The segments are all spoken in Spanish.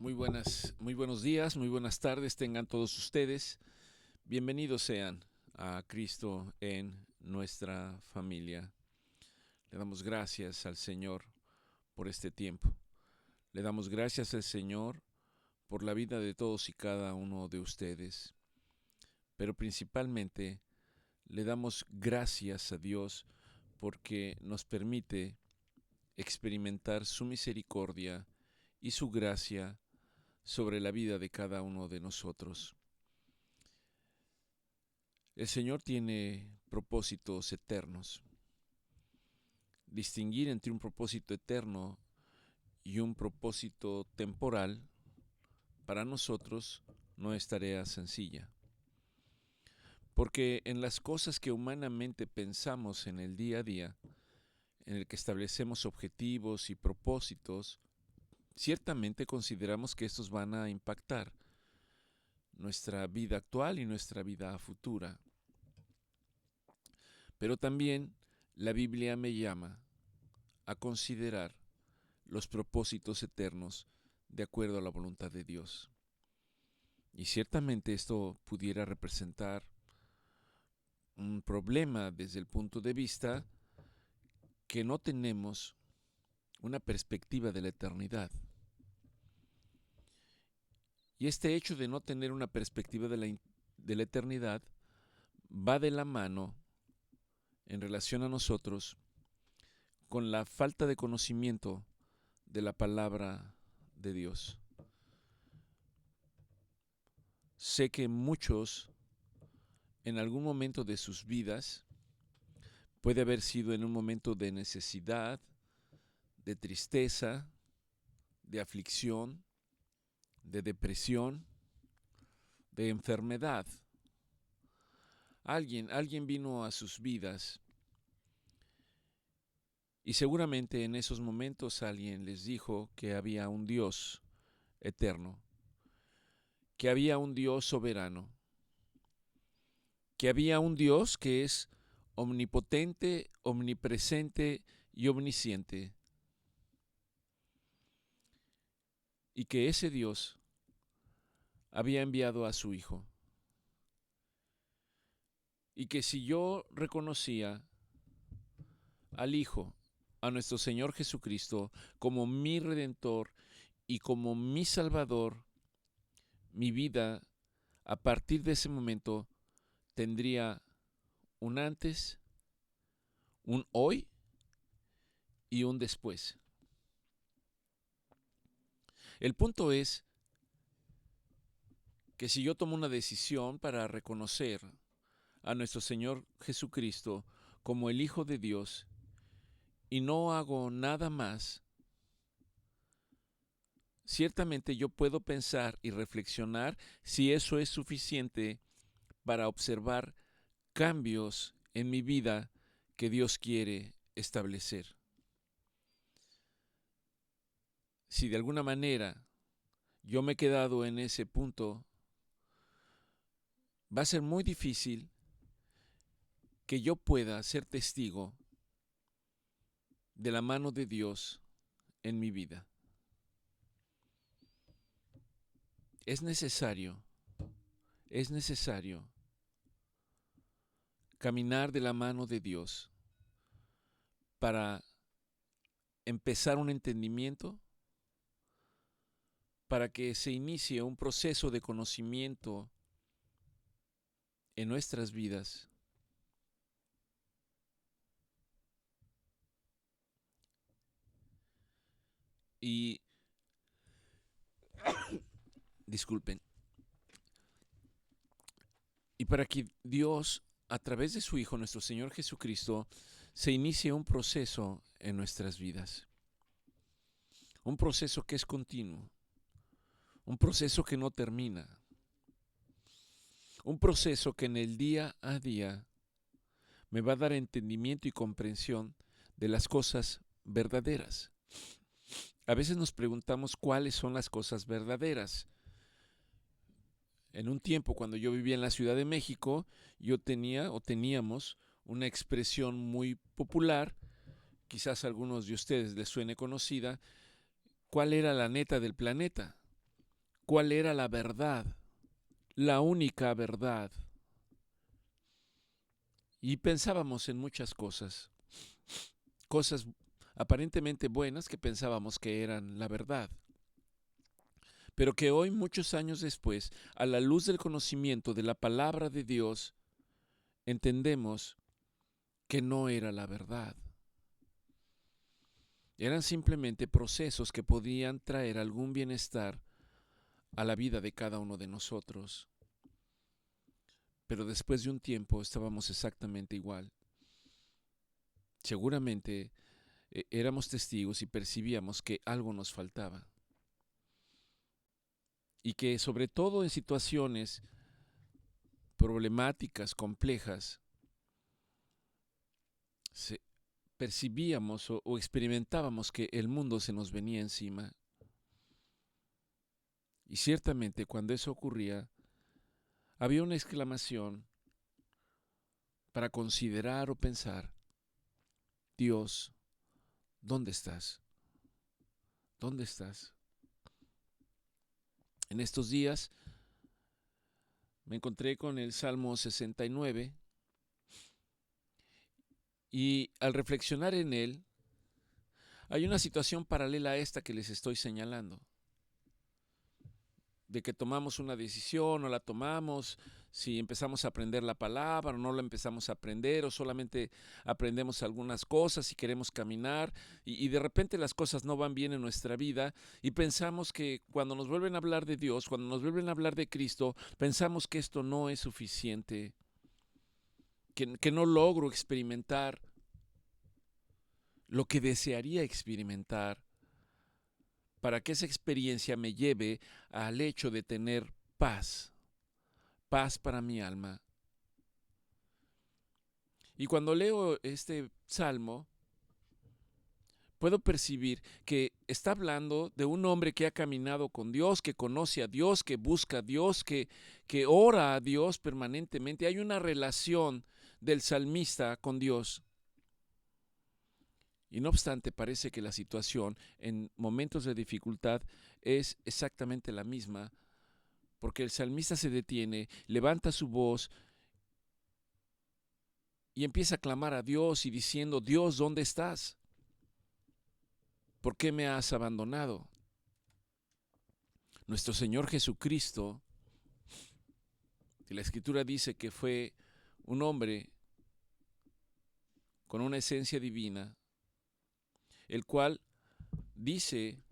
Muy buenos días, muy buenas tardes tengan todos ustedes. Bienvenidos sean a Cristo en nuestra familia. Le damos gracias al Señor por este tiempo. Le damos gracias al Señor por la vida de todos y cada uno de ustedes. Pero principalmente le damos gracias a Dios porque nos permite experimentar su misericordia y su gracia sobre la vida de cada uno de nosotros. El Señor tiene propósitos eternos. Distinguir entre un propósito eterno y un propósito temporal para nosotros no es tarea sencilla. Porque en las cosas que humanamente pensamos en el día a día, en el que establecemos objetivos y propósitos, ciertamente consideramos que estos van a impactar nuestra vida actual y nuestra vida futura. Pero también la Biblia me llama a considerar los propósitos eternos de acuerdo a la voluntad de Dios. Y ciertamente esto pudiera representar un problema desde el punto de vista que no tenemos una perspectiva de la eternidad. Y este hecho de no tener una perspectiva de la eternidad va de la mano en relación a nosotros con la falta de conocimiento de la palabra de Dios. Sé que muchos en algún momento de sus vidas, puede haber sido en un momento de necesidad, de tristeza, de aflicción, de depresión, de enfermedad. Alguien vino a sus vidas y seguramente en esos momentos alguien les dijo que había un Dios eterno, que había un Dios soberano, que había un Dios que es omnipotente, omnipresente y omnisciente, y que ese Dios había enviado a su Hijo, y que si yo reconocía al Hijo, a nuestro Señor Jesucristo, como mi Redentor y como mi Salvador, mi vida a partir de ese momento tendría un antes, un hoy y un después. El punto es que si yo tomo una decisión para reconocer a nuestro Señor Jesucristo como el Hijo de Dios y no hago nada más, ciertamente yo puedo pensar y reflexionar si eso es suficiente para observar cambios en mi vida que Dios quiere establecer. Si de alguna manera yo me he quedado en ese punto, va a ser muy difícil que yo pueda ser testigo de la mano de Dios en mi vida. Es necesario caminar de la mano de Dios para empezar un entendimiento, para que se inicie un proceso de conocimiento en nuestras vidas. Y disculpen, y para que Dios, a través de su Hijo, nuestro Señor Jesucristo, se inicie un proceso en nuestras vidas. Un proceso que es continuo, un proceso que no termina, un proceso que en el día a día me va a dar entendimiento y comprensión de las cosas verdaderas. A veces nos preguntamos cuáles son las cosas verdaderas. En un tiempo, cuando yo vivía en la Ciudad de México, yo teníamos una expresión muy popular, quizás a algunos de ustedes les suene conocida. ¿Cuál era la neta del planeta? cuál era la verdad, la única verdad. Y pensábamos en muchas cosas aparentemente buenas que pensábamos que eran la verdad, pero que hoy, muchos años después, a la luz del conocimiento de la palabra de Dios, entendemos que no era la verdad. Eran simplemente procesos que podían traer algún bienestar a la vida de cada uno de nosotros. Pero después de un tiempo estábamos exactamente igual. Seguramente éramos testigos y percibíamos que algo nos faltaba. Y que sobre todo en situaciones problemáticas, complejas, percibíamos o experimentábamos que el mundo se nos venía encima. Y ciertamente cuando eso ocurría, había una exclamación para considerar o pensar: Dios, ¿dónde estás? ¿Dónde estás? En estos días me encontré con el Salmo 69 y al reflexionar en él, hay una situación paralela a esta que les estoy señalando. De que tomamos una decisión o la tomamos, si empezamos a aprender la palabra o no la empezamos a aprender, o solamente aprendemos algunas cosas y queremos caminar y de repente las cosas no van bien en nuestra vida y pensamos que cuando nos vuelven a hablar de Dios, cuando nos vuelven a hablar de Cristo, pensamos que esto no es suficiente, que no logro experimentar lo que desearía experimentar para que esa experiencia me lleve al hecho de tener paz, paz para mi alma. Y cuando leo este salmo, puedo percibir que está hablando de un hombre que ha caminado con Dios, que conoce a Dios, que busca a Dios, que ora a Dios permanentemente. Hay una relación del salmista con Dios. Y no obstante, parece que la situación en momentos de dificultad es exactamente la misma, porque el salmista se detiene, levanta su voz y empieza a clamar a Dios y diciendo: Dios, ¿dónde estás? ¿Por qué me has abandonado? Nuestro Señor Jesucristo, que la Escritura dice que fue un hombre con una esencia divina, el cual dice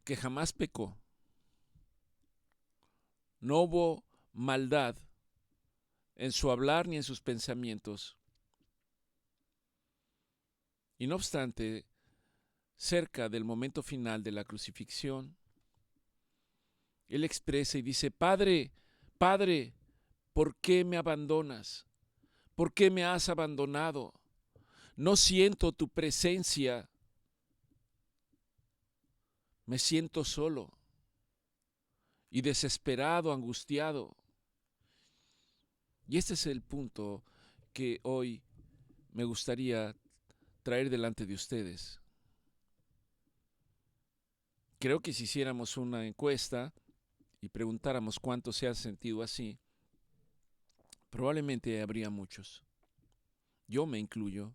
que jamás pecó. No hubo maldad en su hablar ni en sus pensamientos. Y no obstante, cerca del momento final de la crucifixión, Él expresa y dice: Padre, Padre, ¿por qué me abandonas? ¿Por qué me has abandonado? No siento tu presencia. Me siento solo y desesperado, angustiado. Y este es el punto que hoy me gustaría traer delante de ustedes. Creo que si hiciéramos una encuesta y preguntáramos cuántos se han sentido así, probablemente habría muchos. Yo me incluyo.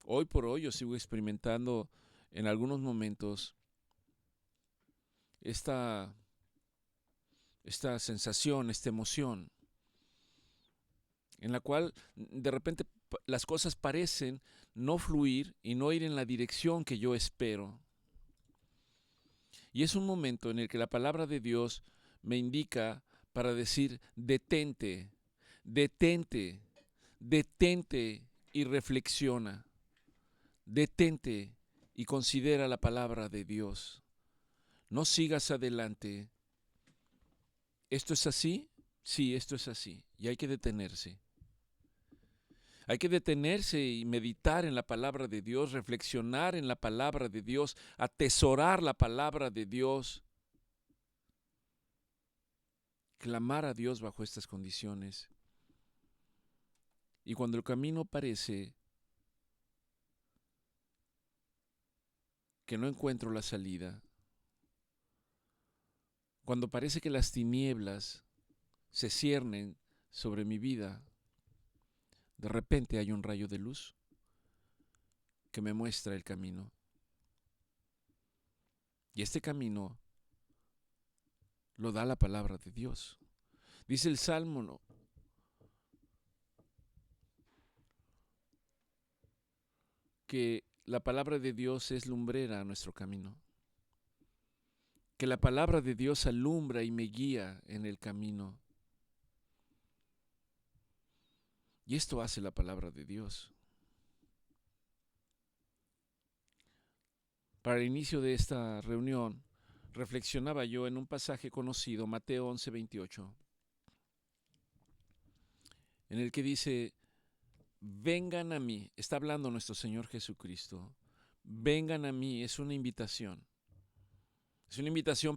Hoy por hoy yo sigo experimentando en algunos momentos esta sensación, esta emoción, en la cual de repente las cosas parecen no fluir y no ir en la dirección que yo espero. Y es un momento en el que la palabra de Dios me indica para decir: detente, detente, detente y reflexiona. Detente y considera la palabra de Dios. No sigas adelante. ¿Esto es así? Sí, esto es así. Y hay que detenerse. Hay que detenerse y meditar en la palabra de Dios, reflexionar en la palabra de Dios, atesorar la palabra de Dios, clamar a Dios bajo estas condiciones. Y cuando el camino parece que no encuentro la salida, Cuando parece que las tinieblas se ciernen sobre mi vida, de repente hay un rayo de luz que me muestra el camino. Y este camino lo da la palabra de Dios. Dice el Salmo, ¿no?, que la palabra de Dios es lumbrera a nuestro camino. Que la palabra de Dios alumbra y me guía en el camino. Y esto hace la palabra de Dios. Para el inicio de esta reunión, reflexionaba yo en un pasaje conocido, Mateo 11:28, en el que dice: vengan a mí, está hablando nuestro Señor Jesucristo, vengan a mí, es una invitación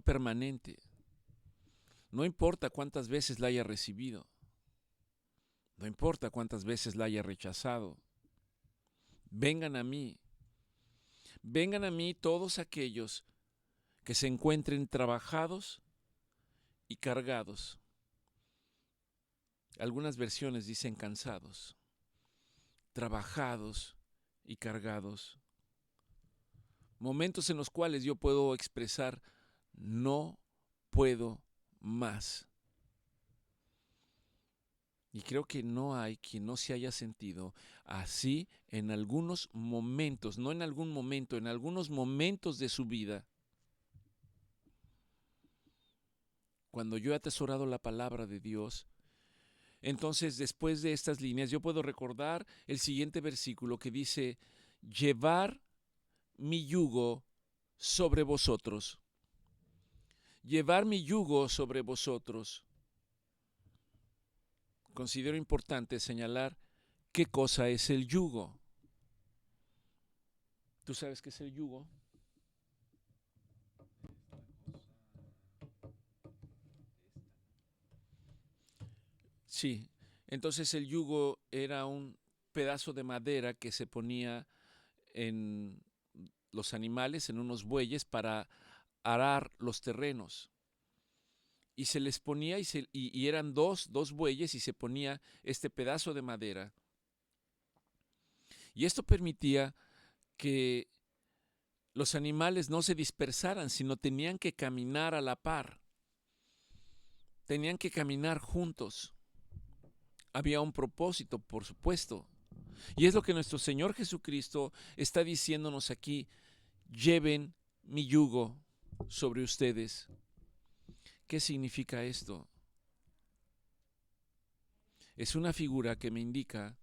permanente. No importa cuántas veces la haya recibido, no importa cuántas veces la haya rechazado, vengan a mí todos aquellos que se encuentren trabajados y cargados. Algunas versiones dicen cansados, trabajados y cargados. Momentos en los cuales yo puedo expresar: no puedo más. Y creo que no hay quien no se haya sentido así en algunos momentos, no en algún momento, en algunos momentos de su vida. Cuando yo he atesorado la palabra de Dios, entonces después de estas líneas yo puedo recordar el siguiente versículo que dice: llevar mi yugo sobre vosotros. Llevar mi yugo sobre vosotros. Considero importante señalar qué cosa es el yugo. ¿Tú sabes qué es el yugo? Sí, entonces el yugo era un pedazo de madera que se ponía en los animales, en unos bueyes, para arar los terrenos. Y se les ponía, y eran dos bueyes, y se ponía este pedazo de madera. Y esto permitía que los animales no se dispersaran, sino tenían que caminar a la par. Tenían que caminar juntos. Había un propósito, por supuesto. Y es lo que nuestro Señor Jesucristo está diciéndonos aquí: lleven mi yugo sobre ustedes. ¿Qué significa esto? Es una figura que me indica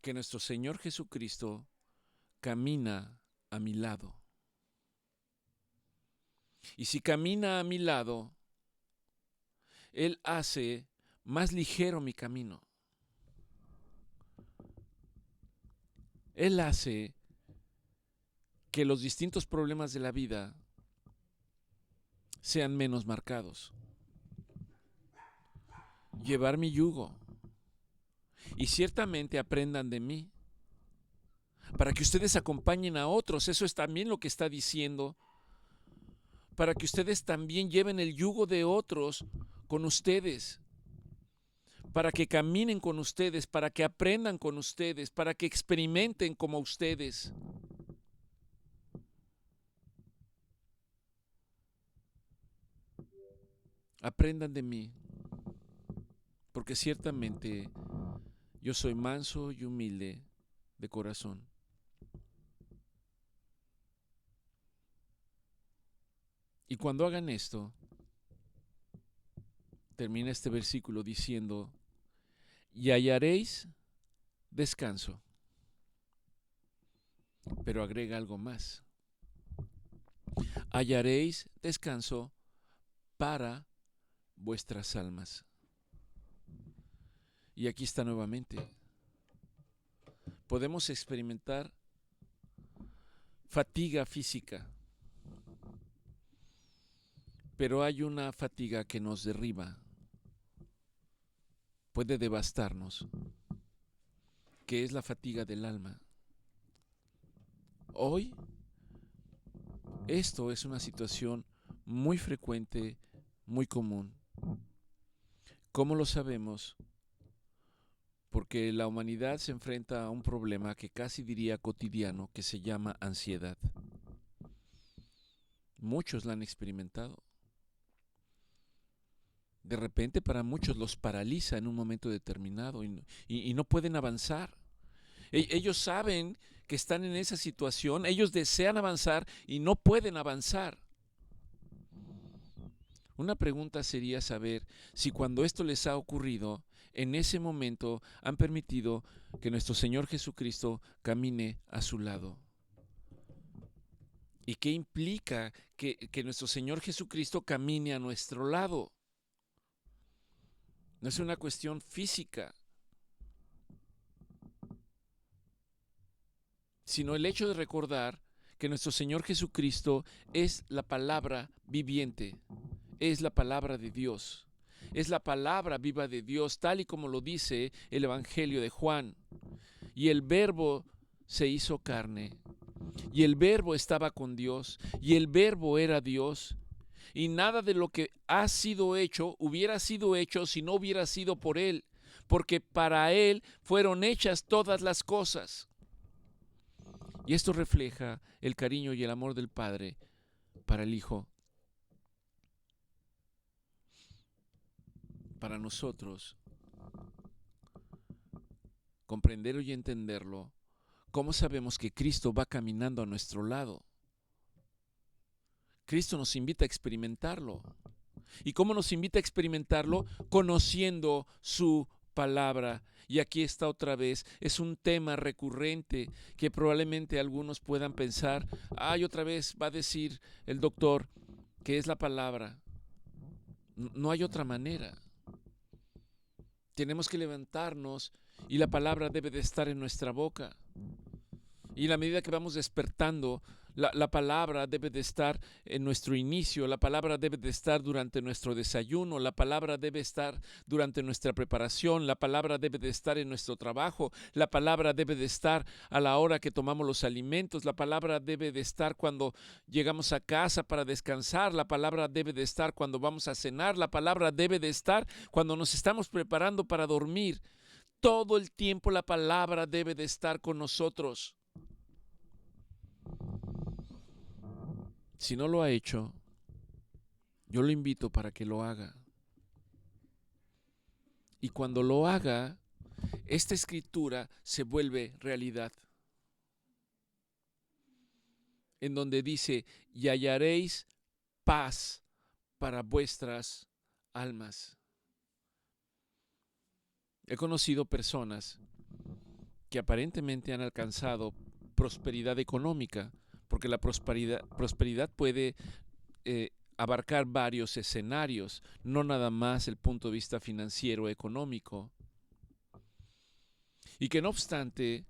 que nuestro Señor Jesucristo camina a mi lado. Y si camina a mi lado, Él hace más ligero mi camino. Él hace que los distintos problemas de la vida sean menos marcados. Llevar mi yugo. Y ciertamente aprendan de mí, para que ustedes acompañen a otros. Eso es también lo que está diciendo. Para que ustedes también lleven el yugo de otros con ustedes. Para que caminen con ustedes, para que aprendan con ustedes, para que experimenten como ustedes. Aprendan de mí, porque ciertamente yo soy manso y humilde de corazón. Y cuando hagan esto, termina este versículo diciendo: y hallaréis descanso. Pero agrega algo más: hallaréis descanso para vuestras almas. Y aquí está nuevamente. Podemos experimentar fatiga física, pero hay una fatiga que nos derriba, puede devastarnos, que es la fatiga del alma. Hoy, esto es una situación muy frecuente, muy común. ¿Cómo lo sabemos? Porque la humanidad se enfrenta a un problema que casi diría cotidiano, que se llama ansiedad. Muchos la han experimentado. De repente para muchos los paraliza en un momento determinado y no pueden avanzar. Ellos saben que están en esa situación, ellos desean avanzar y no pueden avanzar. Una pregunta sería saber si cuando esto les ha ocurrido, en ese momento han permitido que nuestro Señor Jesucristo camine a su lado. ¿Y qué implica que nuestro Señor Jesucristo camine a nuestro lado? No es una cuestión física, sino el hecho de recordar que nuestro Señor Jesucristo es la palabra viviente, es la palabra de Dios, es la palabra viva de Dios, tal y como lo dice el Evangelio de Juan. Y el Verbo se hizo carne, y el Verbo estaba con Dios, y el Verbo era Dios. Y nada de lo que ha sido hecho hubiera sido hecho si no hubiera sido por Él, porque para Él fueron hechas todas las cosas. Y esto refleja el cariño y el amor del Padre para el Hijo. Para nosotros, comprenderlo y entenderlo, ¿cómo sabemos que Cristo va caminando a nuestro lado? Cristo nos invita a experimentarlo. ¿Y cómo nos invita a experimentarlo? Conociendo su palabra. Y aquí está otra vez, es un tema recurrente que probablemente algunos puedan pensar, otra vez va a decir el doctor que es la palabra. No hay otra manera. Tenemos que levantarnos y la palabra debe de estar en nuestra boca. Y a la medida que vamos despertando, la palabra debe de estar en nuestro inicio, la palabra debe de estar durante nuestro desayuno, la palabra debe estar durante nuestra preparación, la palabra debe de estar en nuestro trabajo, la palabra debe de estar a la hora que tomamos los alimentos, la palabra debe de estar cuando llegamos a casa para descansar, la palabra debe de estar cuando vamos a cenar, la palabra debe de estar cuando nos estamos preparando para dormir. Todo el tiempo la palabra debe de estar con nosotros. Si no lo ha hecho, yo lo invito para que lo haga. Y cuando lo haga, esta escritura se vuelve realidad. En donde dice, y hallaréis paz para vuestras almas. He conocido personas que aparentemente han alcanzado prosperidad económica, porque la prosperidad puede abarcar varios escenarios, no nada más el punto de vista financiero económico. Y que no obstante,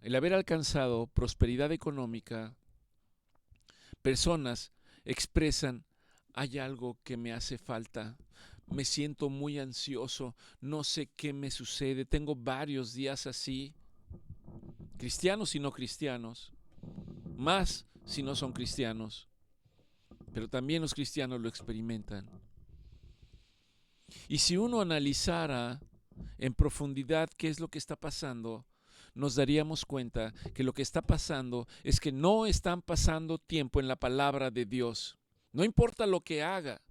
el haber alcanzado prosperidad económica, personas expresan, hay algo que me hace falta, me siento muy ansioso, no sé qué me sucede, tengo varios días así, cristianos y no cristianos, más si no son cristianos, pero también los cristianos lo experimentan. Y si uno analizara en profundidad qué es lo que está pasando, nos daríamos cuenta que lo que está pasando es que no están pasando tiempo en la palabra de Dios. No importa lo que haga.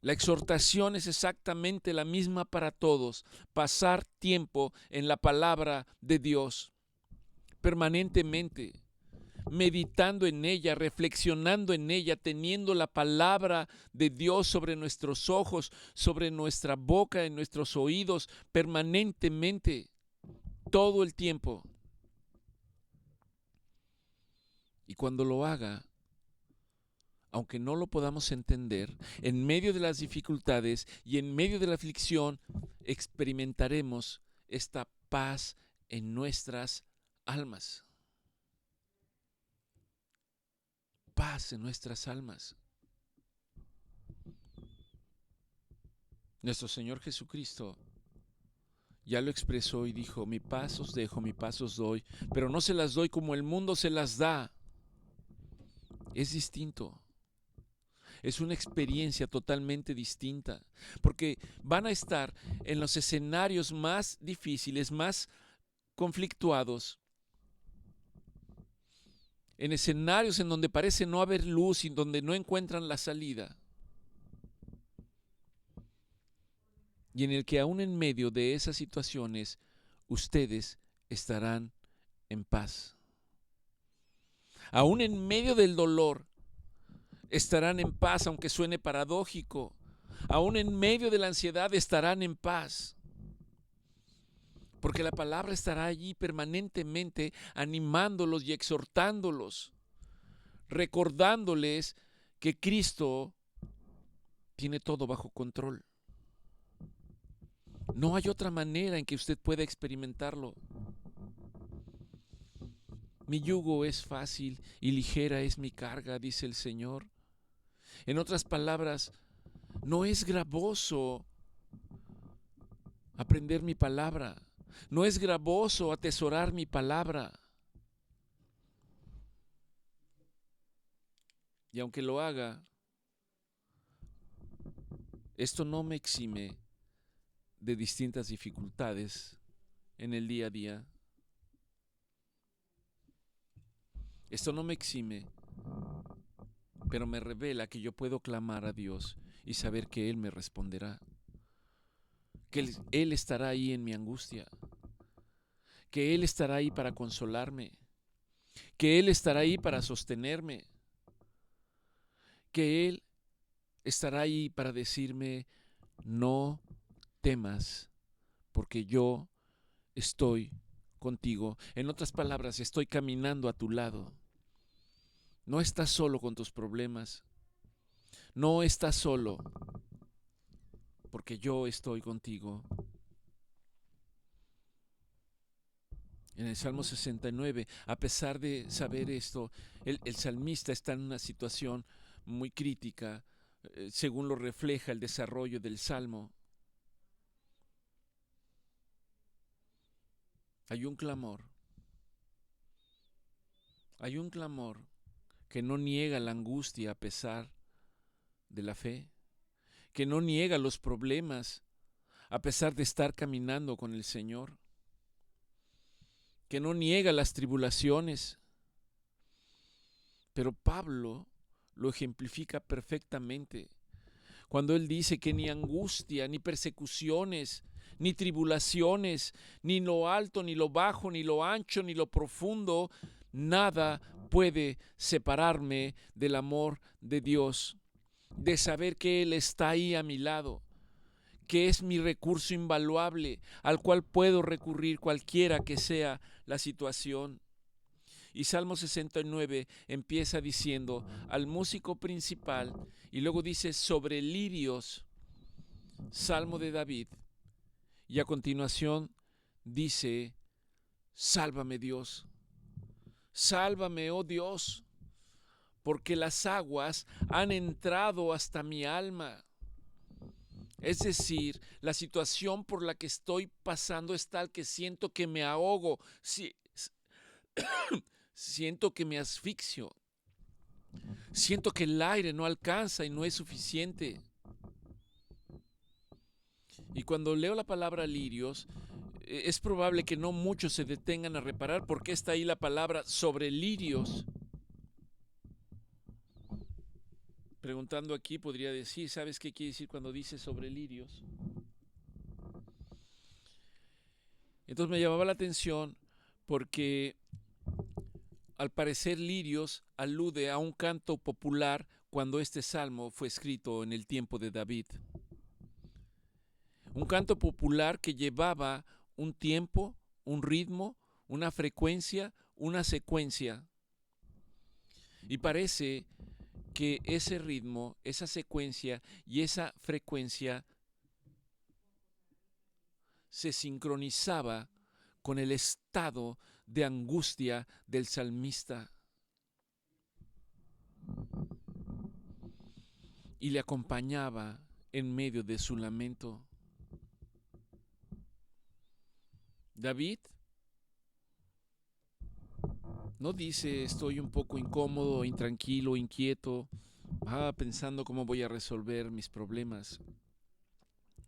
La exhortación es exactamente la misma para todos, pasar tiempo en la palabra de Dios, permanentemente, meditando en ella, reflexionando en ella, teniendo la palabra de Dios sobre nuestros ojos, sobre nuestra boca, en nuestros oídos, permanentemente, todo el tiempo. Y cuando lo haga, aunque no lo podamos entender, en medio de las dificultades y en medio de la aflicción, experimentaremos esta paz en nuestras almas. Paz en nuestras almas. Nuestro Señor Jesucristo ya lo expresó y dijo, mi paz os dejo, mi paz os doy, pero no se las doy como el mundo se las da. Es distinto. Es una experiencia totalmente distinta, porque van a estar en los escenarios más difíciles, más conflictuados, en escenarios en donde parece no haber luz y donde no encuentran la salida, y en el que aún en medio de esas situaciones ustedes estarán en paz. Aún en medio del dolor estarán en paz, aunque suene paradójico. Aún en medio de la ansiedad estarán en paz. Porque la palabra estará allí permanentemente animándolos y exhortándolos, recordándoles que Cristo tiene todo bajo control. No hay otra manera en que usted pueda experimentarlo. Mi yugo es fácil y ligera es mi carga, dice el Señor. En otras palabras, no es gravoso aprender mi palabra. No es gravoso atesorar mi palabra. Y aunque lo haga, esto no me exime de distintas dificultades en el día a día. Esto no me exime, pero me revela que yo puedo clamar a Dios y saber que Él me responderá. Que Él estará ahí en mi angustia. Que Él estará ahí para consolarme. Que Él estará ahí para sostenerme. Que Él estará ahí para decirme, no temas, porque yo estoy contigo. En otras palabras, estoy caminando a tu lado. No estás solo con tus problemas. No estás solo, porque yo estoy contigo. En el Salmo 69, a pesar de saber esto, el salmista está en una situación muy crítica, según lo refleja el desarrollo del Salmo. Hay un clamor que no niega la angustia a pesar de la fe, que no niega los problemas a pesar de estar caminando con el Señor, que no niega las tribulaciones. Pero Pablo lo ejemplifica perfectamente cuando él dice que ni angustia, ni persecuciones, ni tribulaciones, ni lo alto, ni lo bajo, ni lo ancho, ni lo profundo, nada puede separarme del amor de Dios, de saber que Él está ahí a mi lado, que es mi recurso invaluable, al cual puedo recurrir cualquiera que sea la situación. Y Salmo 69 empieza diciendo al músico principal y luego dice sobre lirios, Salmo de David. Y a continuación dice, sálvame Dios, sálvame, oh Dios, porque las aguas han entrado hasta mi alma. Es decir, la situación por la que estoy pasando es tal que siento que me ahogo, siento que me asfixio, siento que el aire no alcanza y no es suficiente. Y cuando leo la palabra lirios, es probable que no muchos se detengan a reparar por qué está ahí la palabra sobre lirios. Preguntando aquí podría decir, ¿sabes qué quiere decir cuando dice sobre lirios? Entonces me llamaba la atención porque al parecer lirios alude a un canto popular cuando este salmo fue escrito en el tiempo de David. Un canto popular que llevaba un tiempo, un ritmo, una frecuencia, una secuencia. Y parece que ese ritmo, esa secuencia y esa frecuencia se sincronizaba con el estado de angustia del salmista y le acompañaba en medio de su lamento. David No dice estoy un poco incómodo, intranquilo, inquieto, pensando cómo voy a resolver mis problemas.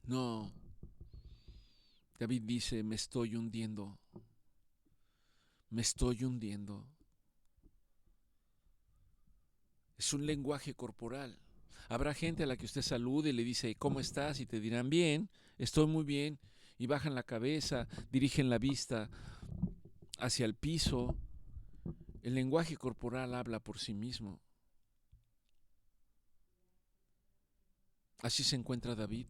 No, David dice me estoy hundiendo, me estoy hundiendo. Es un lenguaje corporal. Habrá gente a la que usted salude y le dice ¿cómo estás? Y te dirán bien, estoy muy bien. Y bajan la cabeza, dirigen la vista hacia el piso. El lenguaje corporal habla por sí mismo. Así se encuentra David.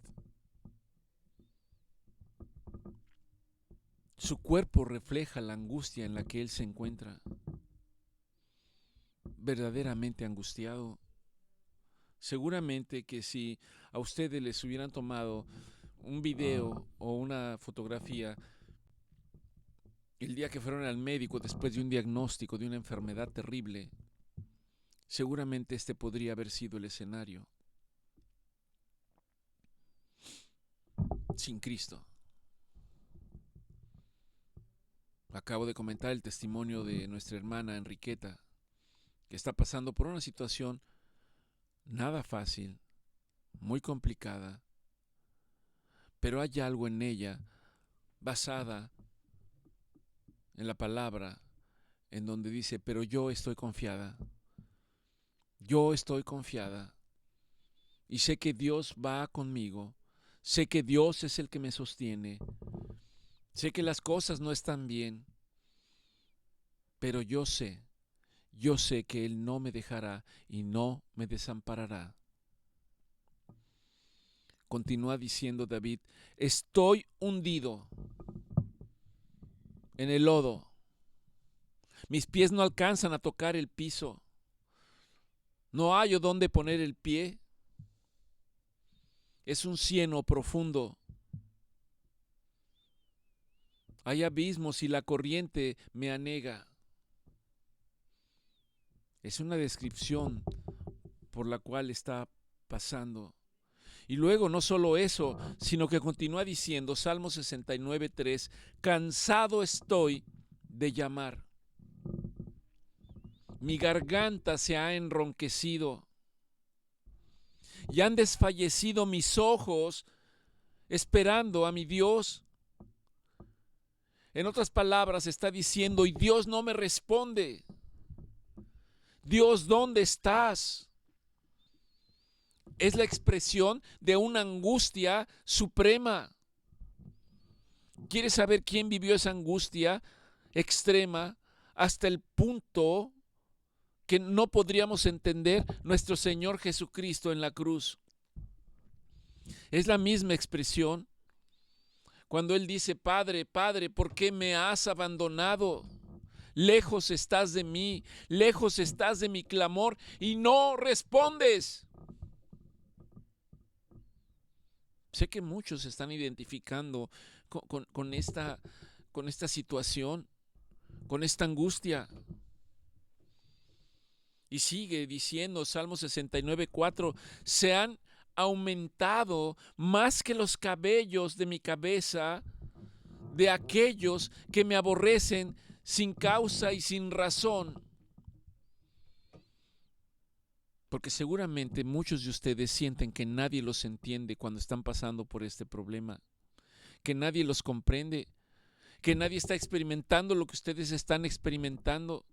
Su cuerpo refleja la angustia en la que él se encuentra. Verdaderamente angustiado. Seguramente que si a ustedes les hubieran tomado un video o una fotografía el día que fueron al médico después de un diagnóstico de una enfermedad terrible, seguramente este podría haber sido el escenario. Sin Cristo. Acabo de comentar el testimonio de nuestra hermana Enriqueta, que está pasando por una situación nada fácil, muy complicada, pero hay algo en ella basada en la palabra, en donde dice, pero yo estoy confiada, y sé que Dios va conmigo, sé que Dios es el que me sostiene, sé que las cosas no están bien, pero yo sé que Él no me dejará y no me desamparará. Continúa diciendo David, estoy hundido en el lodo, mis pies no alcanzan a tocar el piso, no hallo dónde poner el pie, es un cieno profundo, hay abismos y la corriente me anega. Es una descripción por la cual está pasando. Y luego no solo eso, sino que continúa diciendo, Salmo 69:3, cansado estoy de llamar. Mi garganta se ha enronquecido y han desfallecido mis ojos esperando a mi Dios. En otras palabras está diciendo, y Dios no me responde. Dios, ¿dónde estás? Es la expresión de una angustia suprema. ¿Quieres saber quién vivió esa angustia extrema hasta el punto que no podríamos entender? Nuestro Señor Jesucristo en la cruz. Es la misma expresión cuando Él dice, Padre, Padre, ¿por qué me has abandonado? Lejos estás de mí, lejos estás de mi clamor y no respondes. Sé que muchos se están identificando con esta situación, con esta angustia. Y sigue diciendo Salmo 69:4, se han aumentado más que los cabellos de mi cabeza de aquellos que me aborrecen sin causa y sin razón. Porque seguramente muchos de ustedes sienten que nadie los entiende cuando están pasando por este problema, que nadie los comprende, que nadie está experimentando lo que ustedes están experimentando,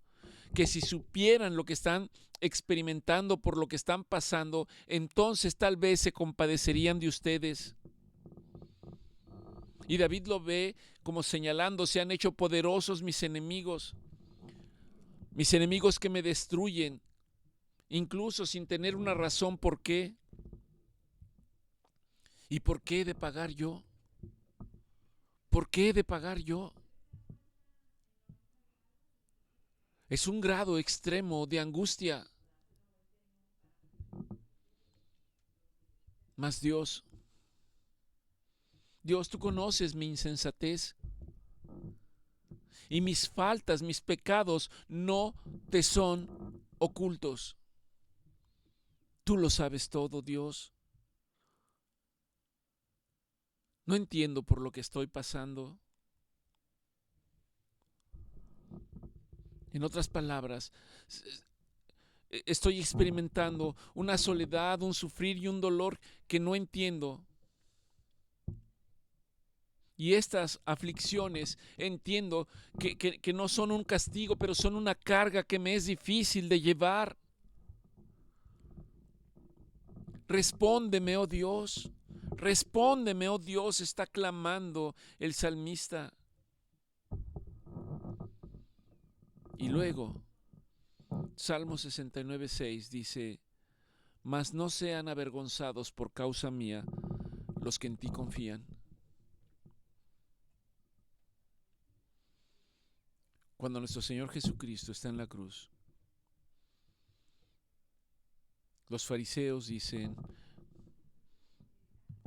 que si supieran lo que están experimentando por lo que están pasando, entonces tal vez se compadecerían de ustedes. Y David lo ve como señalando, se han hecho poderosos mis enemigos que me destruyen, incluso sin tener una razón por qué. ¿Y por qué he de pagar yo? ¿Por qué he de pagar yo? Es un grado extremo de angustia. Mas Dios, tú conoces mi insensatez y mis faltas, mis pecados no te son ocultos. Tú lo sabes todo, Dios. No entiendo por lo que estoy pasando. En otras palabras, estoy experimentando una soledad, un sufrir y un dolor que no entiendo. Y estas aflicciones entiendo que no son un castigo, pero son una carga que me es difícil de llevar. Respóndeme, oh Dios. Respóndeme, oh Dios, está clamando el salmista. Y luego, Salmo 69:6 dice: mas no sean avergonzados por causa mía los que en ti confían. Cuando nuestro Señor Jesucristo está en la cruz, los fariseos dicen: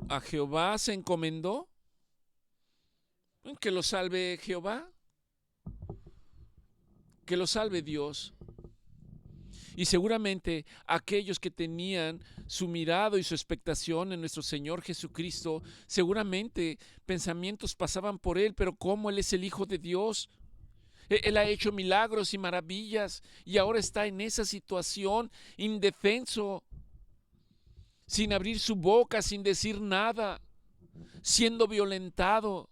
¿a Jehová se encomendó? Que lo salve Jehová, que lo salve Dios. Y seguramente aquellos que tenían su mirado y su expectación en nuestro Señor Jesucristo, seguramente pensamientos pasaban por Él, pero ¿cómo Él es el Hijo de Dios? Él ha hecho milagros y maravillas y ahora está en esa situación indefenso, sin abrir su boca, sin decir nada, siendo violentado.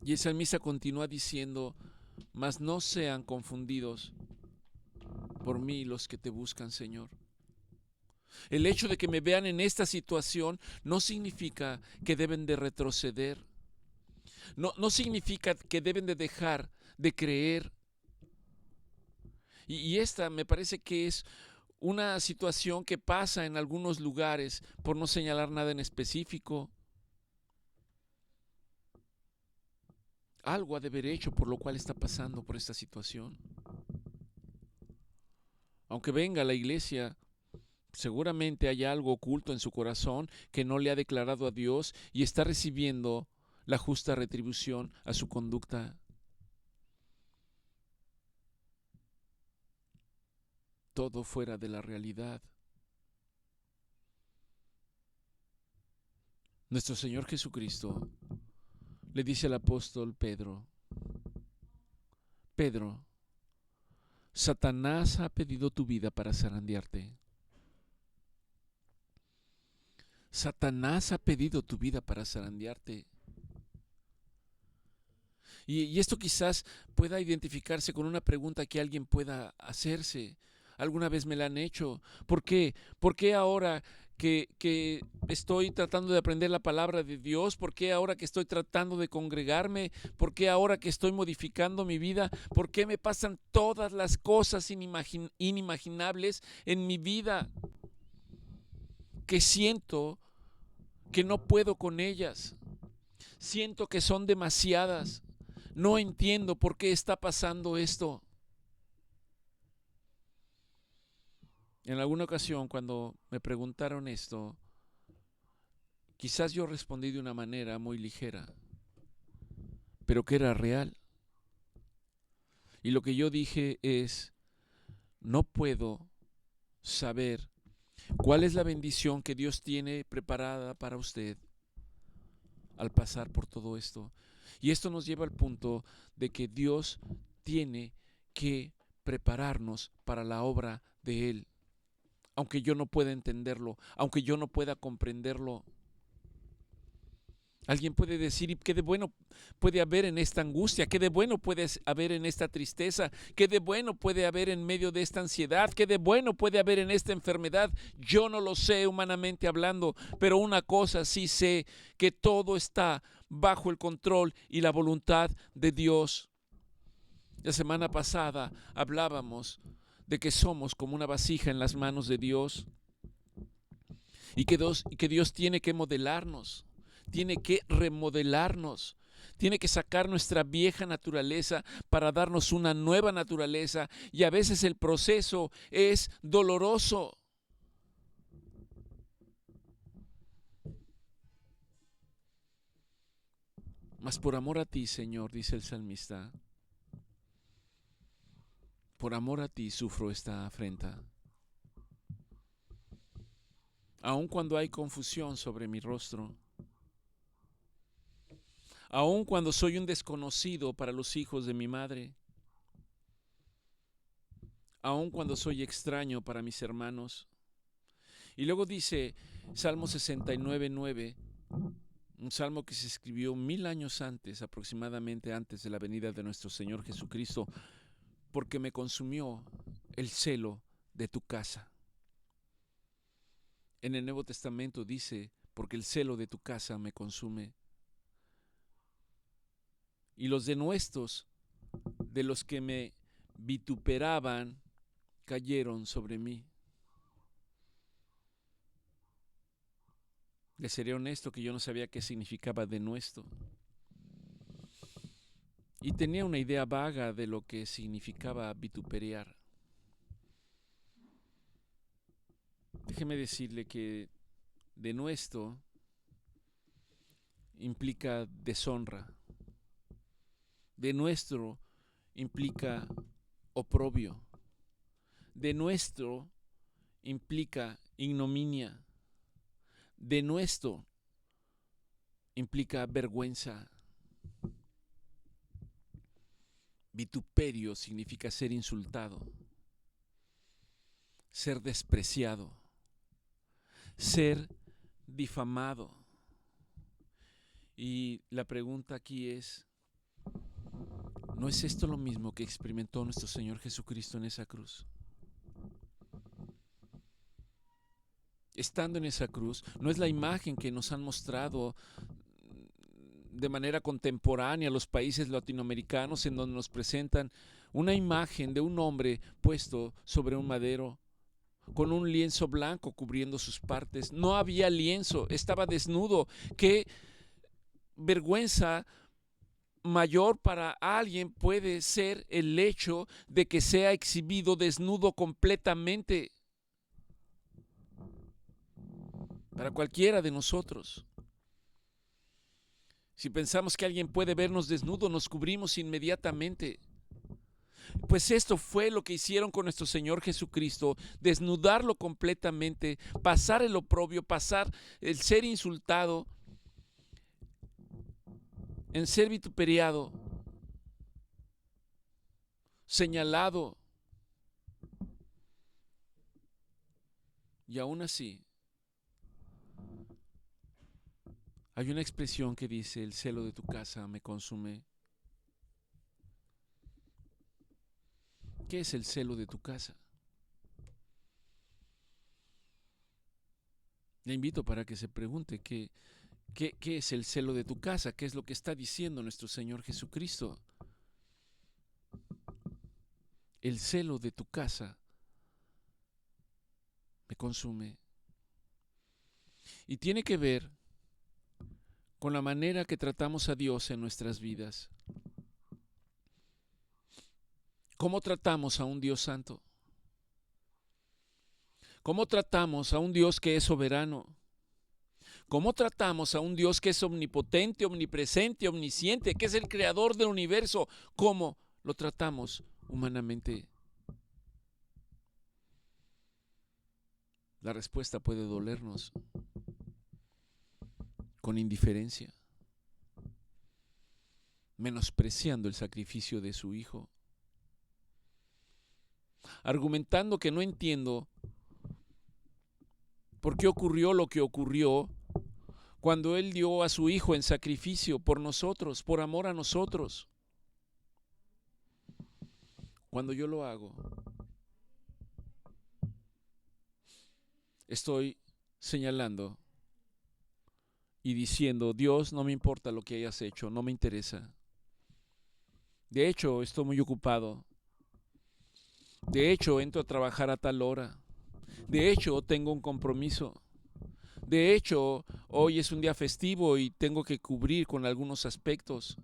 Y el salmista continúa diciendo: mas no sean confundidos por mí los que te buscan, Señor. El hecho de que me vean en esta situación no significa que deben de retroceder. No significa que deben de dejar de creer. Y esta me parece que es una situación que pasa en algunos lugares, por no señalar nada en específico. Algo ha de haber hecho por lo cual está pasando por esta situación. Aunque venga a la iglesia, seguramente hay algo oculto en su corazón que no le ha declarado a Dios y está recibiendo la justa retribución a su conducta. Todo fuera de la realidad. Nuestro Señor Jesucristo le dice al apóstol Pedro: Pedro, Satanás ha pedido tu vida para zarandearte. Satanás ha pedido tu vida para zarandearte. Y esto quizás pueda identificarse con una pregunta que alguien pueda hacerse. Alguna vez me la han hecho. ¿Por qué? ¿Por qué ahora que estoy tratando de aprender la palabra de Dios? ¿Por qué ahora que estoy tratando de congregarme? ¿Por qué ahora que estoy modificando mi vida? ¿Por qué me pasan todas las cosas inimaginables en mi vida que siento que no puedo con ellas? Siento que son demasiadas. No entiendo por qué está pasando esto. En alguna ocasión, cuando me preguntaron esto, quizás yo respondí de una manera muy ligera, pero que era real. Y lo que yo dije es: no puedo saber cuál es la bendición que Dios tiene preparada para usted al pasar por todo esto. Y esto nos lleva al punto de que Dios tiene que prepararnos para la obra de Él. Aunque yo no pueda entenderlo, aunque yo no pueda comprenderlo. Alguien puede decir: ¿y qué de bueno puede haber en esta angustia? ¿Qué de bueno puede haber en esta tristeza? ¿Qué de bueno puede haber en medio de esta ansiedad? ¿Qué de bueno puede haber en esta enfermedad? Yo no lo sé humanamente hablando, pero una cosa sí sé, que todo está bajo el control y la voluntad de Dios. La semana pasada hablábamos de que somos como una vasija en las manos de Dios y que Dios tiene que modelarnos, tiene que remodelarnos, tiene que sacar nuestra vieja naturaleza para darnos una nueva naturaleza, y a veces el proceso es doloroso. Mas por amor a ti, Señor, dice el salmista, por amor a ti sufro esta afrenta. Aun cuando hay confusión sobre mi rostro, aun cuando soy un desconocido para los hijos de mi madre, aun cuando soy extraño para mis hermanos. Y luego dice Salmo 69:9, un salmo que se escribió 1000 años antes, aproximadamente antes de la venida de nuestro Señor Jesucristo, porque me consumió el celo de tu casa. En el Nuevo Testamento dice, porque el celo de tu casa me consume. Y los denuestos de los que me vituperaban cayeron sobre mí. Les seré honesto que yo no sabía qué significaba denuesto. Y tenía una idea vaga de lo que significaba vituperar. Déjeme decirle que denuesto implica deshonra. Denuesto implica oprobio. Denuesto implica ignominia. Denuesto implica vergüenza. Vituperio significa ser insultado, ser despreciado, ser difamado. Y la pregunta aquí es, ¿no es esto lo mismo que experimentó nuestro Señor Jesucristo en esa cruz? Estando en esa cruz, no es la imagen que nos han mostrado de manera contemporánea los países latinoamericanos, en donde nos presentan una imagen de un hombre puesto sobre un madero con un lienzo blanco cubriendo sus partes. No había lienzo, estaba desnudo. Qué vergüenza mayor para alguien puede ser el hecho de que sea exhibido desnudo completamente. Para cualquiera de nosotros. Si pensamos que alguien puede vernos desnudo, nos cubrimos inmediatamente. Pues esto fue lo que hicieron con nuestro Señor Jesucristo, desnudarlo completamente, pasar el oprobio, pasar el ser insultado, en ser vituperiado, señalado. Y aún así, hay una expresión que dice, el celo de tu casa me consume. ¿Qué es el celo de tu casa? Le invito para que se pregunte ¿qué es el celo de tu casa? ¿Qué es lo que está diciendo nuestro Señor Jesucristo? El celo de tu casa me consume. Y tiene que ver con la manera que tratamos a Dios en nuestras vidas. ¿Cómo tratamos a un Dios santo? ¿Cómo tratamos a un Dios que es soberano? ¿Cómo tratamos a un Dios que es omnipotente, omnipresente, omnisciente, que es el creador del universo? ¿Cómo lo tratamos humanamente? La respuesta puede dolernos. Con indiferencia, menospreciando el sacrificio de su Hijo, argumentando que no entiendo por qué ocurrió lo que ocurrió cuando Él dio a su Hijo en sacrificio por nosotros, por amor a nosotros. Cuando yo lo hago, estoy señalando y diciendo, Dios, no me importa lo que hayas hecho, no me interesa. De hecho, estoy muy ocupado. De hecho, entro a trabajar a tal hora. De hecho, tengo un compromiso. De hecho, hoy es un día festivo y tengo que cubrir con algunos aspectos.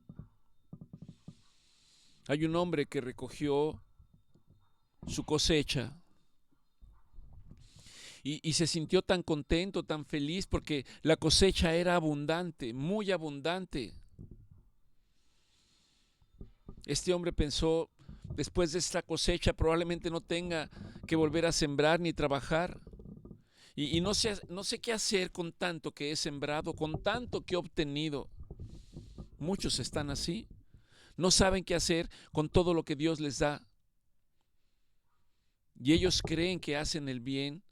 Hay un hombre que recogió su cosecha y se sintió tan contento, tan feliz, porque la cosecha era abundante, muy abundante. Este hombre pensó, después de esta cosecha probablemente no tenga que volver a sembrar ni trabajar. Y no sé qué hacer con tanto que he sembrado, con tanto que he obtenido. Muchos están así. No saben qué hacer con todo lo que Dios les da. Y ellos creen que hacen el bien,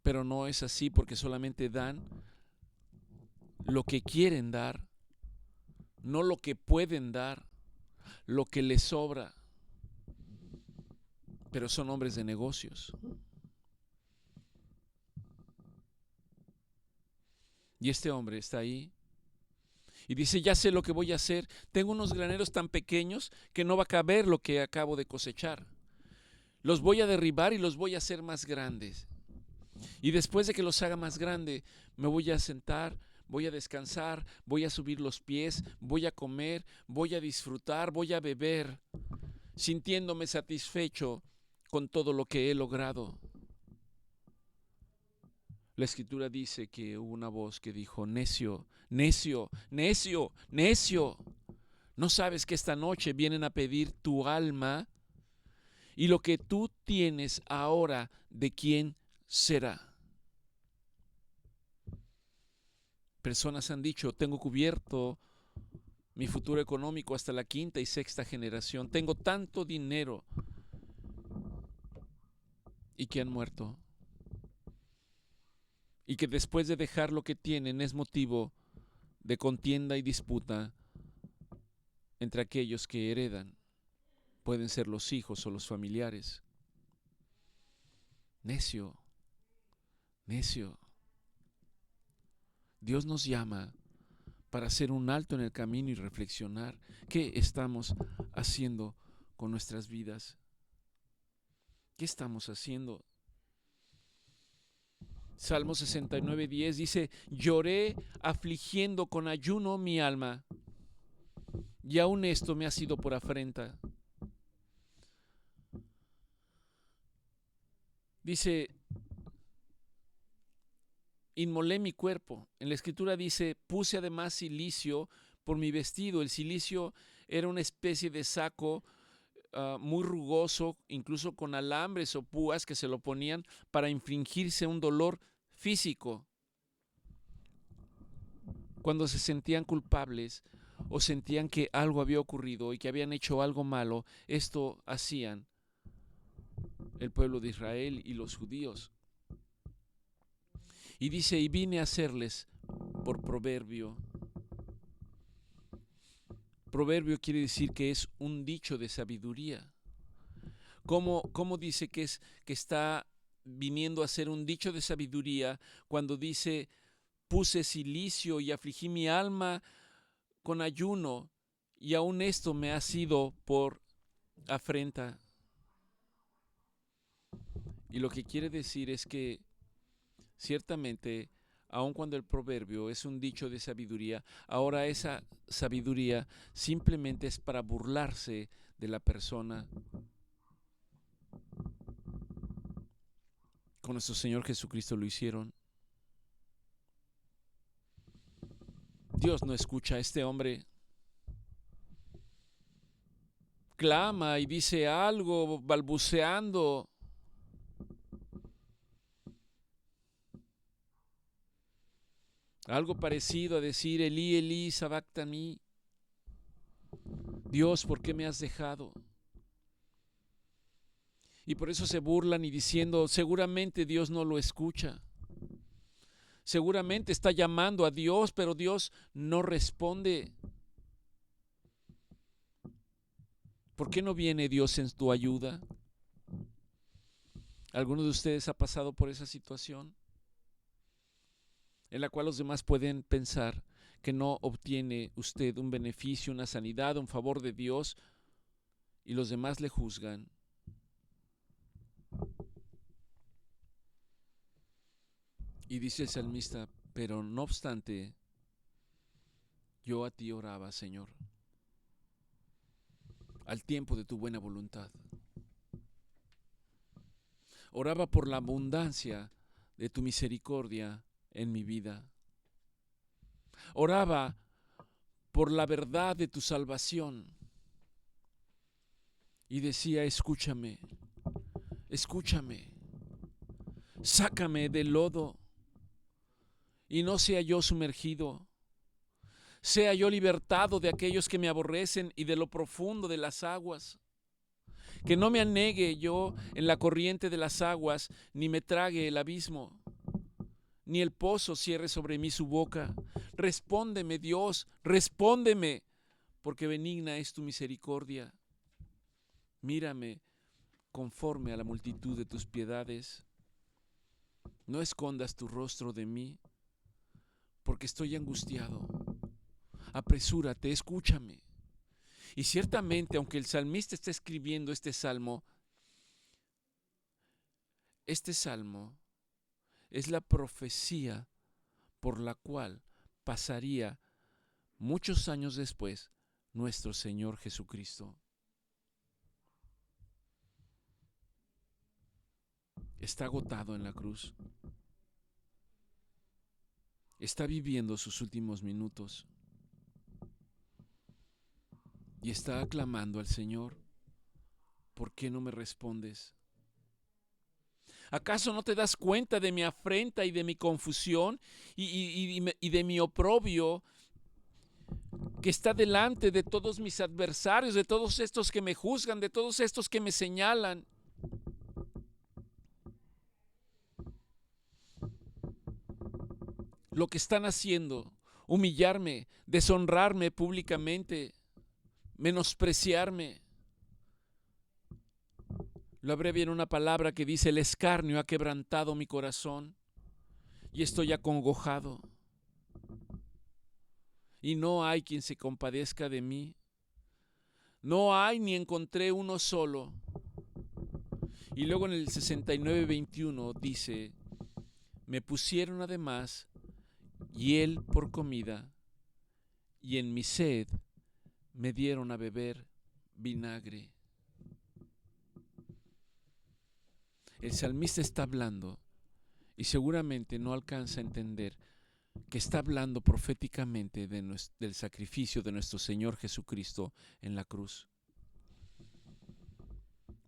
pero no es así, porque solamente dan lo que quieren dar, no lo que pueden dar, lo que les sobra. Pero son hombres de negocios. Y este hombre está ahí y dice: ya sé lo que voy a hacer. Tengo unos graneros tan pequeños que no va a caber lo que acabo de cosechar. Los voy a derribar y los voy a hacer más grandes. Y después de que los haga más grande, me voy a sentar, voy a descansar, voy a subir los pies, voy a comer, voy a disfrutar, voy a beber, sintiéndome satisfecho con todo lo que he logrado. La Escritura dice que hubo una voz que dijo: necio, necio, necio, necio. ¿No sabes que esta noche vienen a pedir tu alma? Y lo que tú tienes ahora, ¿de quién será? Personas han dicho: tengo cubierto mi futuro económico hasta la quinta y sexta generación. Tengo tanto dinero. Y que han muerto. Y que después de dejar lo que tienen es motivo de contienda y disputa entre aquellos que heredan. Pueden ser los hijos o los familiares. Necio, necio. Dios nos llama para hacer un alto en el camino y reflexionar qué estamos haciendo con nuestras vidas. ¿Qué estamos haciendo? Salmo 69:10 dice: lloré afligiendo con ayuno mi alma, y aún esto me ha sido por afrenta. Dice: inmolé mi cuerpo. En la Escritura dice: puse además cilicio por mi vestido. El cilicio era una especie de saco muy rugoso, incluso con alambres o púas que se lo ponían para infligirse un dolor físico. Cuando se sentían culpables o sentían que algo había ocurrido y que habían hecho algo malo, esto hacían el pueblo de Israel y los judíos. Y dice: y vine a hacerles por proverbio. Proverbio quiere decir que es un dicho de sabiduría. ¿Cómo dice que está viniendo a ser un dicho de sabiduría cuando dice: puse cilicio y afligí mi alma con ayuno, y aún esto me ha sido por afrenta? Y lo que quiere decir es que ciertamente, aun cuando el proverbio es un dicho de sabiduría, ahora esa sabiduría simplemente es para burlarse de la persona. Con nuestro Señor Jesucristo lo hicieron. Dios no escucha a este hombre. Clama y dice algo balbuceando. Algo parecido a decir: Elí, Elí, sabactani. Dios, ¿por qué me has dejado? Y por eso se burlan y diciendo: seguramente Dios no lo escucha. Seguramente está llamando a Dios, pero Dios no responde. ¿Por qué no viene Dios en tu ayuda? ¿Alguno de ustedes ha pasado por esa situación en la cual los demás pueden pensar que no obtiene usted un beneficio, una sanidad, un favor de Dios, y los demás le juzgan? Y dice el salmista: pero no obstante, yo a ti oraba, Señor, al tiempo de tu buena voluntad. Oraba por la abundancia de tu misericordia en mi vida. Oraba por la verdad de tu salvación. Y decía: escúchame, escúchame, sácame del lodo y no sea yo sumergido. Sea yo libertado de aquellos que me aborrecen y de lo profundo de las aguas. Que no me anegue yo en la corriente de las aguas, ni me trague el abismo, ni el pozo cierre sobre mí su boca. Respóndeme, Dios, respóndeme, porque benigna es tu misericordia. Mírame conforme a la multitud de tus piedades. No escondas tu rostro de mí, porque estoy angustiado. Apresúrate, escúchame. Y ciertamente, aunque el salmista está escribiendo este salmo es la profecía por la cual pasaría muchos años después nuestro Señor Jesucristo. Está agotado en la cruz. Está viviendo sus últimos minutos. Y está aclamando al Señor. ¿Por qué no me respondes? ¿Acaso no te das cuenta de mi afrenta y de mi confusión y de mi oprobio que está delante de todos mis adversarios, de todos estos que me juzgan, de todos estos que me señalan? Lo que están haciendo, humillarme, deshonrarme públicamente, menospreciarme. Lo abrevia en una palabra que dice: el escarnio ha quebrantado mi corazón y estoy acongojado. Y no hay quien se compadezca de mí. No hay ni encontré uno solo. Y luego en el 69:21 dice: me pusieron además hiel por comida, y en mi sed me dieron a beber vinagre. El salmista está hablando, y seguramente no alcanza a entender que está hablando proféticamente del sacrificio de nuestro Señor Jesucristo en la cruz.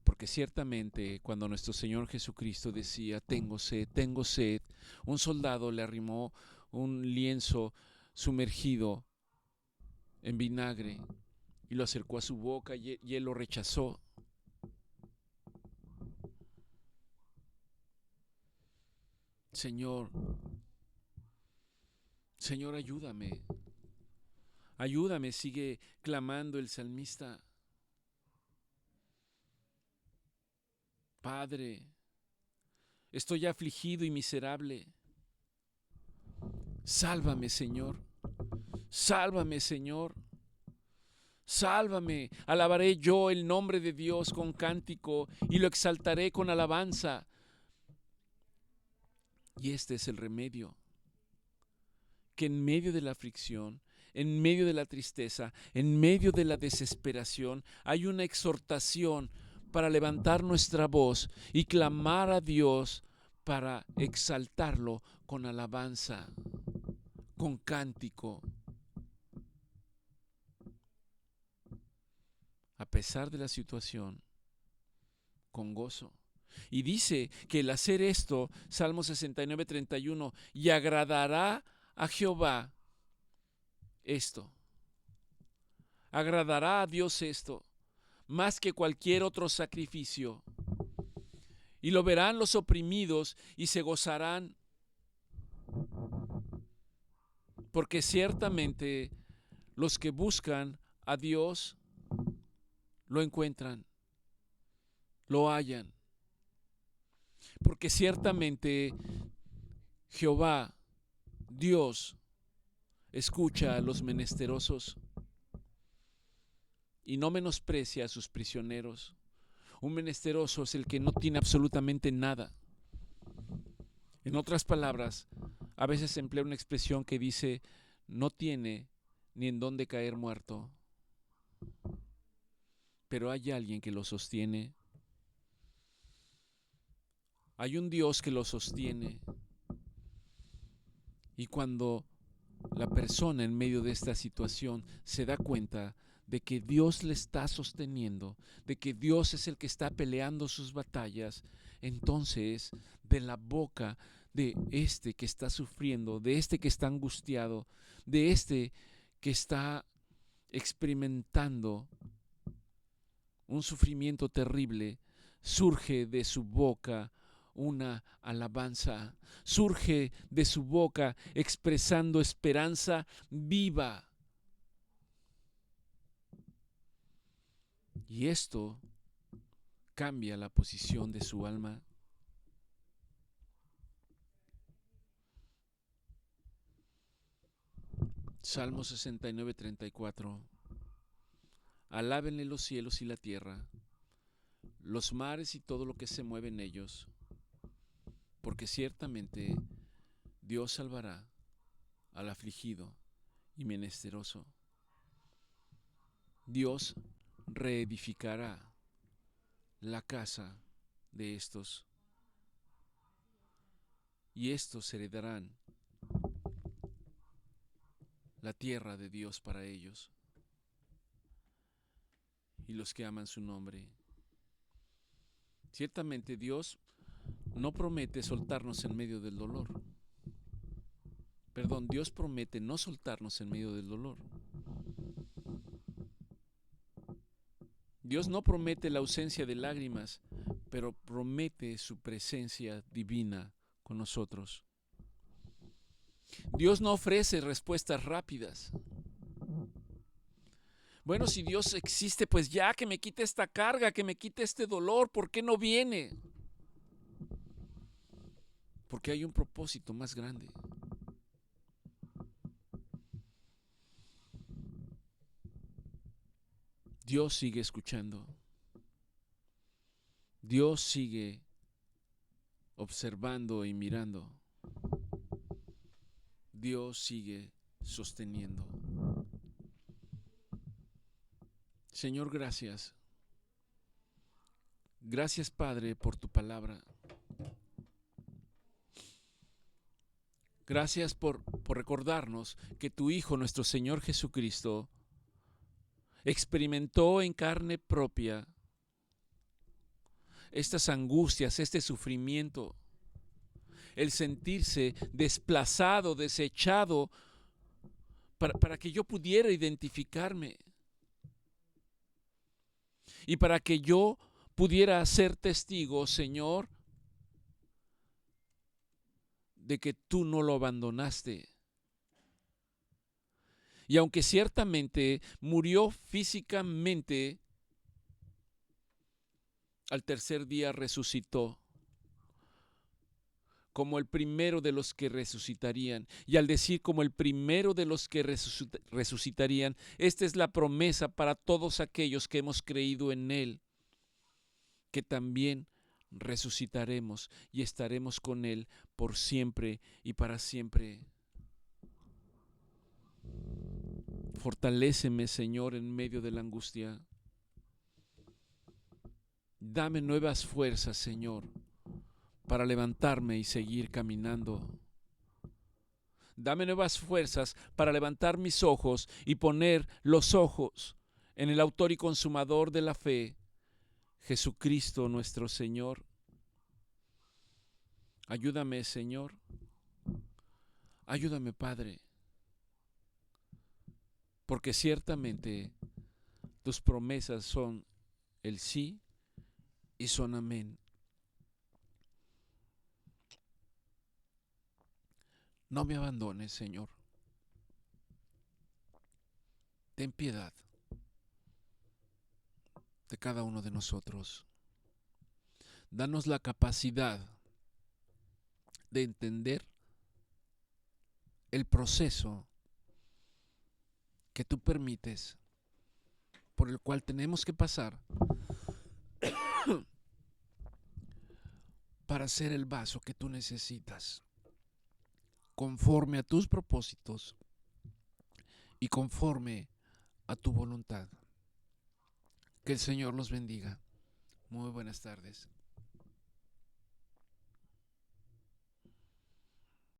Porque ciertamente cuando nuestro Señor Jesucristo decía: tengo sed, un soldado le arrimó un lienzo sumergido en vinagre y lo acercó a su boca y él lo rechazó. Señor, ayúdame. Ayúdame, sigue clamando el salmista. Padre, estoy afligido y miserable. Sálvame, Señor. Sálvame, Señor. Sálvame. Alabaré yo el nombre de Dios con cántico y lo exaltaré con alabanza. Y este es el remedio. Que en medio de la aflicción, en medio de la tristeza, en medio de la desesperación, hay una exhortación para levantar nuestra voz y clamar a Dios para exaltarlo con alabanza, con cántico. A pesar de la situación, con gozo. Y dice que el hacer esto, Salmo 69:31, y agradará a Jehová esto. Agradará a Dios esto, más que cualquier otro sacrificio. Y lo verán los oprimidos y se gozarán, porque ciertamente los que buscan a Dios lo encuentran, lo hallan. Porque ciertamente Jehová, Dios, escucha a los menesterosos y no menosprecia a sus prisioneros. Un menesteroso es el que no tiene absolutamente nada. En otras palabras, a veces se emplea una expresión que dice: no tiene ni en dónde caer muerto. Pero hay alguien que lo sostiene. Hay un Dios que lo sostiene. Y cuando la persona en medio de esta situación se da cuenta de que Dios le está sosteniendo, de que Dios es el que está peleando sus batallas, entonces de la boca de este que está sufriendo, de este que está angustiado, de este que está experimentando un sufrimiento terrible, surge de su boca una alabanza, surge de su boca expresando esperanza viva. Y esto cambia la posición de su alma. Salmo 69, 34. Alábenle los cielos y la tierra, los mares y todo lo que se mueve en ellos, porque ciertamente Dios salvará al afligido y menesteroso. Dios reedificará la casa de estos, y estos heredarán la tierra de Dios para ellos, y los que aman su nombre. Ciertamente Dios no promete soltarnos en medio del dolor. Perdón, Dios promete no soltarnos en medio del dolor. Dios no promete la ausencia de lágrimas, pero promete su presencia divina con nosotros. Dios no ofrece respuestas rápidas. Bueno, si Dios existe, pues ya que me quite esta carga, que me quite este dolor, ¿por qué no viene? Porque hay un propósito más grande. Dios sigue escuchando. Dios sigue observando y mirando. Dios sigue sosteniendo. Señor, gracias. Gracias, Padre, por tu palabra. Gracias por recordarnos que tu Hijo, nuestro Señor Jesucristo, experimentó en carne propia estas angustias, este sufrimiento, el sentirse desplazado, desechado, para que yo pudiera identificarme y para que yo pudiera ser testigo, Señor, de que tú no lo abandonaste. Y aunque ciertamente murió físicamente, al tercer día resucitó como el primero de los que resucitarían. Y al decir como el primero de los que resucitarían, esta es la promesa para todos aquellos que hemos creído en Él, que también resucitaremos y estaremos con Él por siempre y para siempre. Fortaléceme, Señor, en medio de la angustia. Dame nuevas fuerzas, Señor, para levantarme y seguir caminando. Dame nuevas fuerzas para levantar mis ojos y poner los ojos en el autor y consumador de la fe, Jesucristo nuestro Señor. Ayúdame, Señor. Ayúdame, Padre. Porque ciertamente tus promesas son el sí y son amén. No me abandones, Señor. Ten piedad de cada uno de nosotros. Danos la capacidad de entender el proceso que tú permites, por el cual tenemos que pasar para ser el vaso que tú necesitas, conforme a tus propósitos y conforme a tu voluntad. Que el Señor los bendiga. Muy buenas tardes.